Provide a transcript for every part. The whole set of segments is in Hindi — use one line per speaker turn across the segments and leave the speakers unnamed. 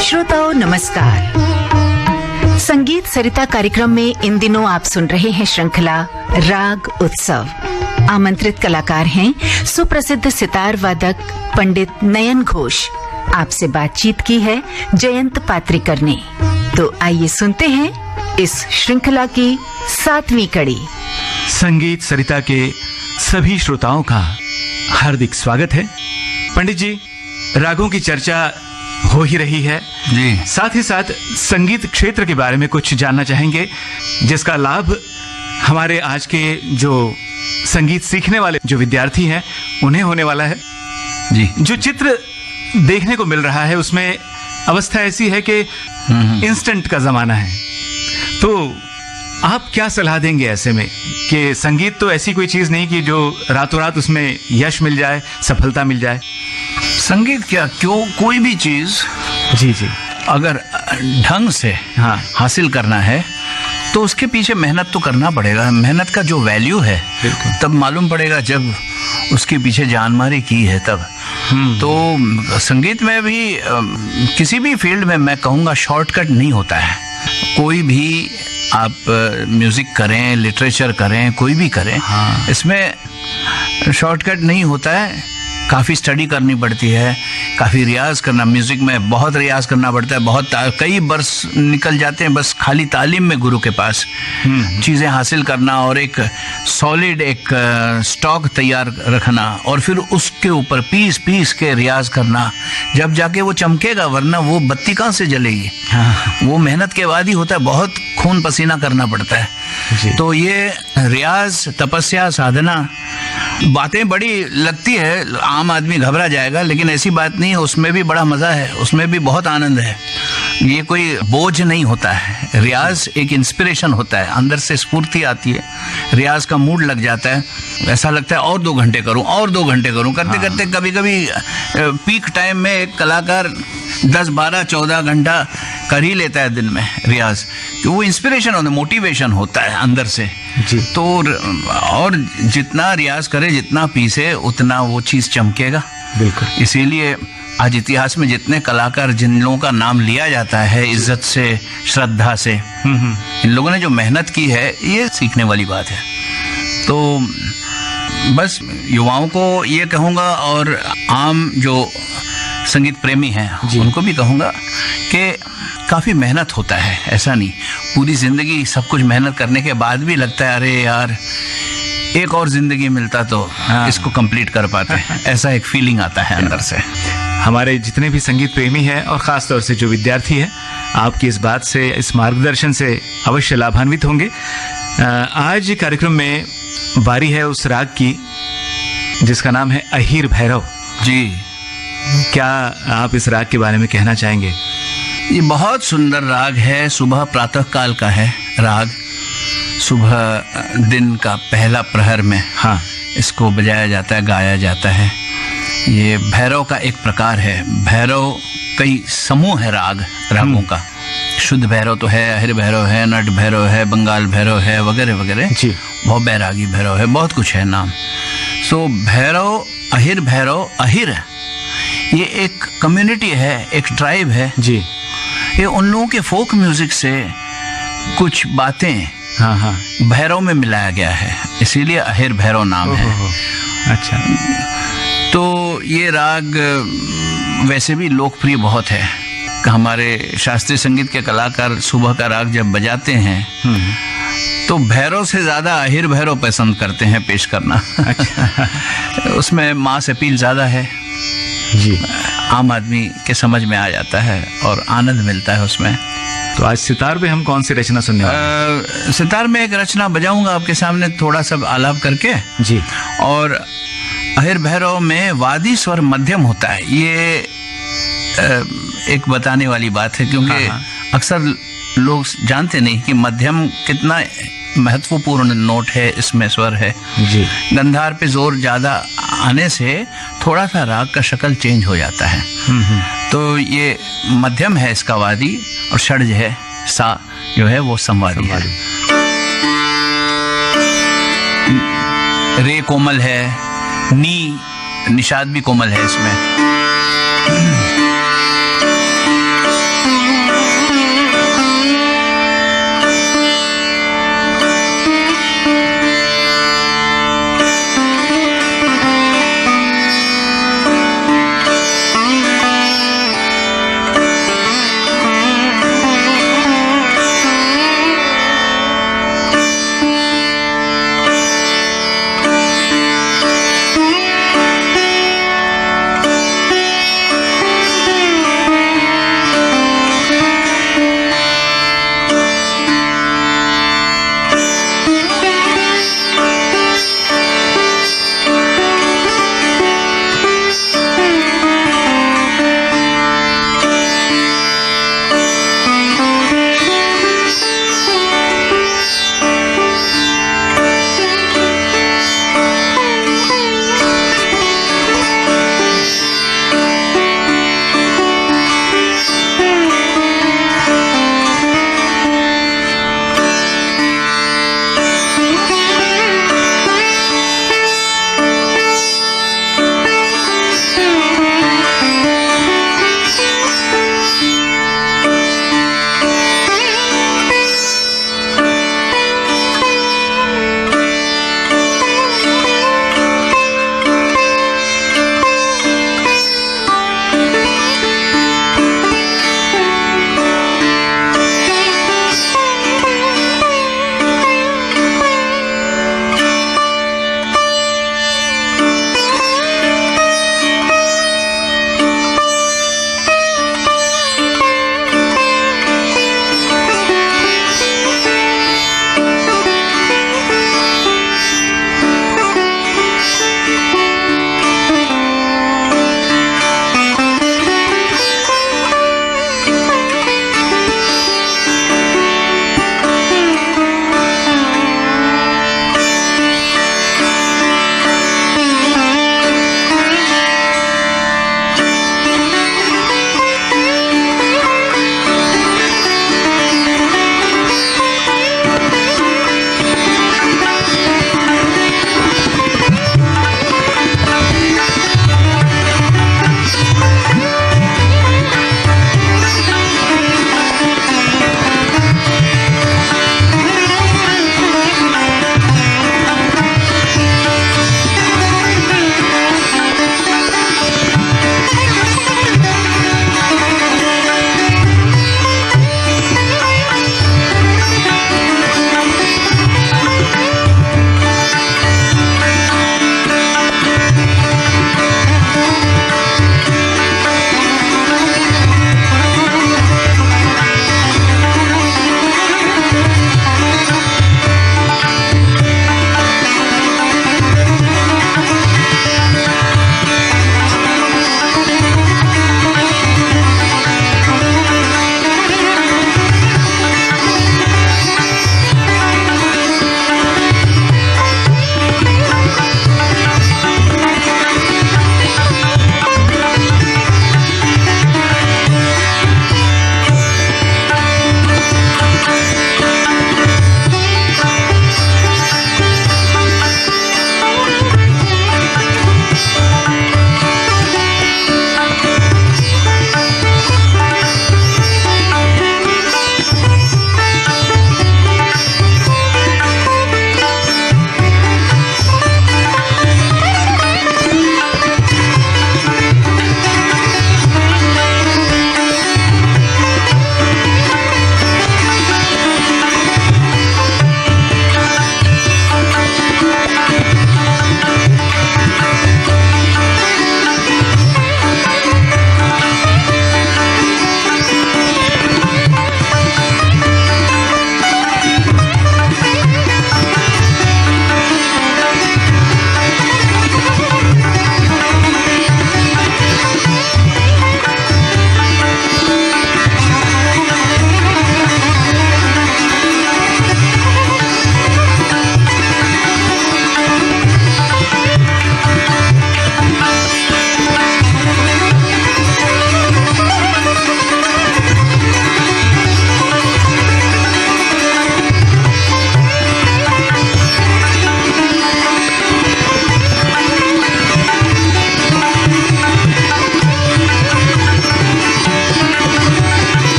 श्रोताओं नमस्कार। संगीत सरिता कार्यक्रम में इन दिनों आप सुन रहे हैं श्रृंखला राग उत्सव। आमंत्रित कलाकार हैं सुप्रसिद्ध सितार वादक पंडित नयन घोष। आपसे बातचीत की है जयंत पात्रिकर ने। तो आइए सुनते हैं इस श्रृंखला की 7वीं कड़ी।
संगीत सरिता के सभी श्रोताओं का हार्दिक स्वागत है। पंडित जी, रागों की चर्चा हो ही रही है
जी।
साथ ही साथ संगीत क्षेत्र के बारे में कुछ जानना चाहेंगे, जिसका लाभ हमारे आज के जो संगीत सीखने वाले जो विद्यार्थी हैं उन्हें होने वाला है
जी।
जो चित्र देखने को मिल रहा है उसमें अवस्था ऐसी है कि इंस्टेंट का जमाना है, तो आप क्या सलाह देंगे ऐसे में कि संगीत तो ऐसी कोई चीज नहीं कि जो रातों रात उसमें यश मिल जाए, सफलता मिल जाए।
संगीत क्या, क्यों, कोई भी चीज
जी जी
अगर ढंग से हासिल करना है तो उसके पीछे मेहनत तो करना पड़ेगा। मेहनत का जो वैल्यू है तब मालूम पड़ेगा जब उसके पीछे जानमारी की है तब। तो संगीत में भी किसी भी फील्ड में मैं कहूँगा शॉर्टकट नहीं होता है। कोई भी आप म्यूजिक करें, लिटरेचर करें, कोई भी करें, इसमें शॉर्टकट नहीं होता है। काफ़ी स्टडी करनी पड़ती है, काफ़ी रियाज करना, म्यूज़िक में बहुत रियाज करना पड़ता है। बहुत कई बरस निकल जाते हैं बस खाली तालीम में गुरु के पास चीज़ें हासिल करना और एक सॉलिड एक स्टॉक तैयार रखना और फिर उसके ऊपर पीस पीस के रियाज करना, जब जाके वो चमकेगा, वरना वो बत्ती कहाँ से जलेगी। वो मेहनत के बाद ही होता है, बहुत खून पसीना करना पड़ता है। तो ये रियाज, तपस्या, साधना बातें बड़ी लगती है, आम आदमी घबरा जाएगा, लेकिन ऐसी बात नहीं है। उसमें भी बड़ा मजा है, उसमें भी बहुत आनंद है। ये कोई बोझ नहीं होता है। रियाज एक इंस्पिरेशन होता है, अंदर से स्फूर्ति आती है, रियाज का मूड लग जाता है, ऐसा लगता है और 2 घंटे करूं, और 2 घंटे करूं, करते करते कभी कभी पीक टाइम में एक कलाकार 10, 12, 14 घंटा कर ही लेता है दिन में रियाज, कि वो इंस्पिरेशन होता है, मोटिवेशन होता है अंदर से जी। तो और जितना रियाज करे, जितना पीसे, उतना वो चीज़ चमकेगा। बिल्कुल। इसीलिए आज इतिहास में जितने कलाकार, जिन लोगों का नाम लिया जाता है इज्जत से, श्रद्धा से, इन लोगों ने जो मेहनत की है, ये सीखने वाली बात है। तो बस युवाओं को ये कहूँगा और आम जो संगीत प्रेमी हैं उनको भी कहूँगा कि काफ़ी मेहनत होता है। ऐसा नहीं पूरी ज़िंदगी सब कुछ मेहनत करने के बाद भी लगता है अरे यार एक और ज़िंदगी मिलता तो इसको कंप्लीट कर पाते। ऐसा एक फीलिंग आता है अंदर से।
हमारे जितने भी संगीत प्रेमी हैं और ख़ास तौर से जो विद्यार्थी हैं, आपकी इस बात से, इस मार्गदर्शन से अवश्य लाभान्वित होंगे। आज कार्यक्रम में बारी है उस राग की जिसका नाम है अहिर भैरव जी। क्या आप इस राग के बारे में कहना चाहेंगे?
ये बहुत सुंदर राग है। सुबह प्रातः काल का है राग। सुबह दिन का पहला प्रहर में इसको बजाया जाता है, गाया जाता है। ये भैरव का एक प्रकार है। भैरव कई समूह है रागों का। शुद्ध भैरव तो है, अहिर भैरव है, नट भैरव है, बंगाल भैरव है, वगैरह वगैरह जी। बहुत बैरागी भैरव है, बहुत कुछ है नाम। सो भैरव, अहिर भैरव, अहिर ये एक कम्युनिटी है, एक ट्राइब है जी। ये उन लोगों के फोक म्यूजिक से कुछ बातें भैरव में मिलाया गया है, इसीलिए अहिर भैरव नाम है।
अच्छा।
तो ये राग वैसे भी लोकप्रिय बहुत है। हमारे शास्त्रीय संगीत के कलाकार सुबह का राग जब बजाते हैं तो भैरव से ज़्यादा अहिर भैरव पसंद करते हैं पेश करना। अच्छा। उसमें मास अपील ज़्यादा है जी, आम आदमी के समझ में आ जाता है और आनंद मिलता है उसमें।
तो आज सितार पे हम कौन सी रचना सुनने वाले हैं?
सितार में एक रचना बजाऊंगा आपके सामने, थोड़ा सा आलाप करके जी। और अहिर भैरव में वादी स्वर मध्यम होता है। ये एक बताने वाली बात है, क्योंकि अक्सर लोग जानते नहीं कि मध्यम कितना महत्वपूर्ण नोट है, इसमें स्वर है जी। गंधार पे जोर ज़्यादा आने से थोड़ा सा राग का शक्ल चेंज हो जाता है। तो ये मध्यम है इसका वादी, और षड्ज है, सा जो है वो संवादी है। रे कोमल है, नी निषाद भी कोमल है इसमें।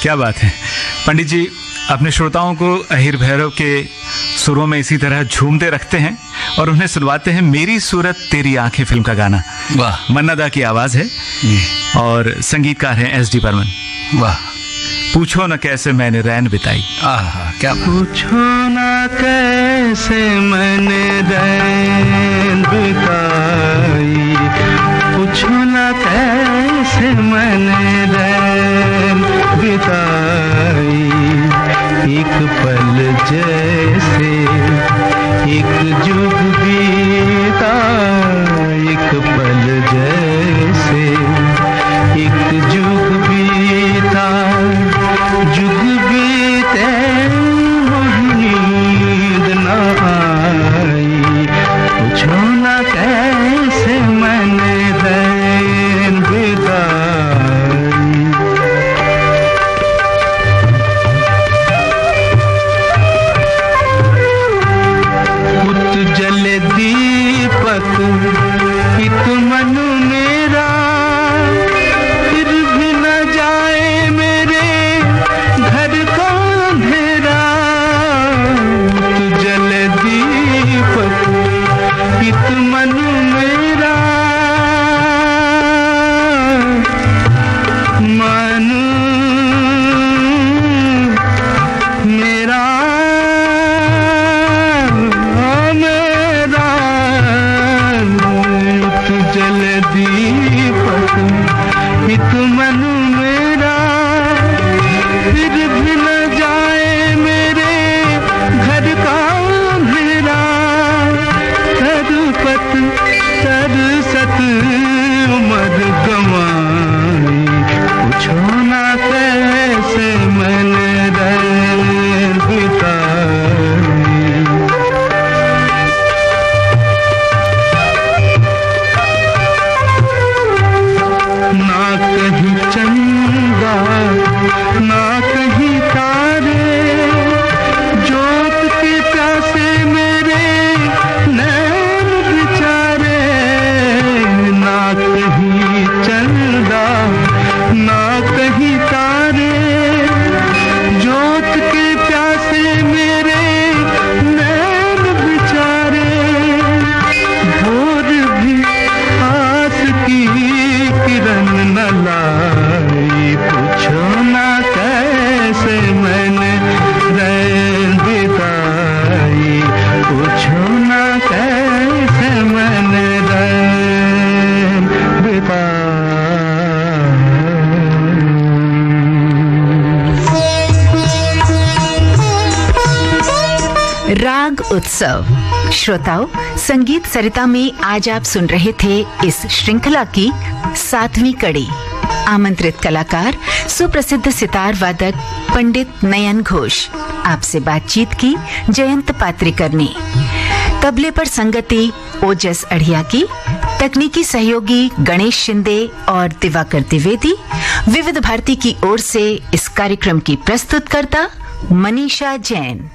क्या बात है पंडित जी, अपने श्रोताओं को अहिर भैरव के सुरों में इसी तरह झूमते रखते हैं और उन्हें सुनवाते हैं मेरी सूरत तेरी आंखें फिल्म का गाना।
वाह।
मन्ना दा की आवाज है और संगीतकार हैं एस डी बर्मन।
वाह।
पूछो न कैसे मैंने रैन बिताई।
क्या
पूछो न कैसे मैंने रैन बिताई, पूछो न कैसे मैंने रैन बिताई, एक पल जैसे एक जुग बीता, एक पल जैसे एक जुग बीता, जुग बीते नींद न आई, पूछो न कैसे मैंने रैन बिताई। उतजले दीपक इत मन मेरा, फिर भी न जाए मेरे घर का अंधेरा। उतजले दीपक इत मन मेरा, मन मेरा जल दीपक इत मन मेरा, फिर भी न जाए मेरे घर का अंधेरा। तरपत तरसत उमर गंवाई, पूछो न कैसे मैंने रैन बिताई। ना कहीं चंदा ना कहीं तारे, जोत के प्यासे मेरे नैन बेचारे। ना कहीं चंदा ना कहीं तारे, जोत के प्यासे मेरे नैन बेचारे। भोर भी आस की किरण न लाई, पूछो न कैसे मैंने रैन बिताई, पूछो न कैसे मैंने रैन बिताई।
राग उत्सव। श्रोताओं, संगीत सरिता में आज आप सुन रहे थे इस श्रृंखला की 7वीं कड़ी। आमंत्रित कलाकार सुप्रसिद्ध सितार वादक पंडित नयन घोष। आपसे बातचीत की जयंत पात्रिकर ने। तबले पर संगति ओजस अढ़िया की, तकनीकी सहयोगी गणेश शिंदे और दिवाकर द्विवेदी। विविध भारती की ओर से इस कार्यक्रम की प्रस्तुतकर्ता मनीषा जैन।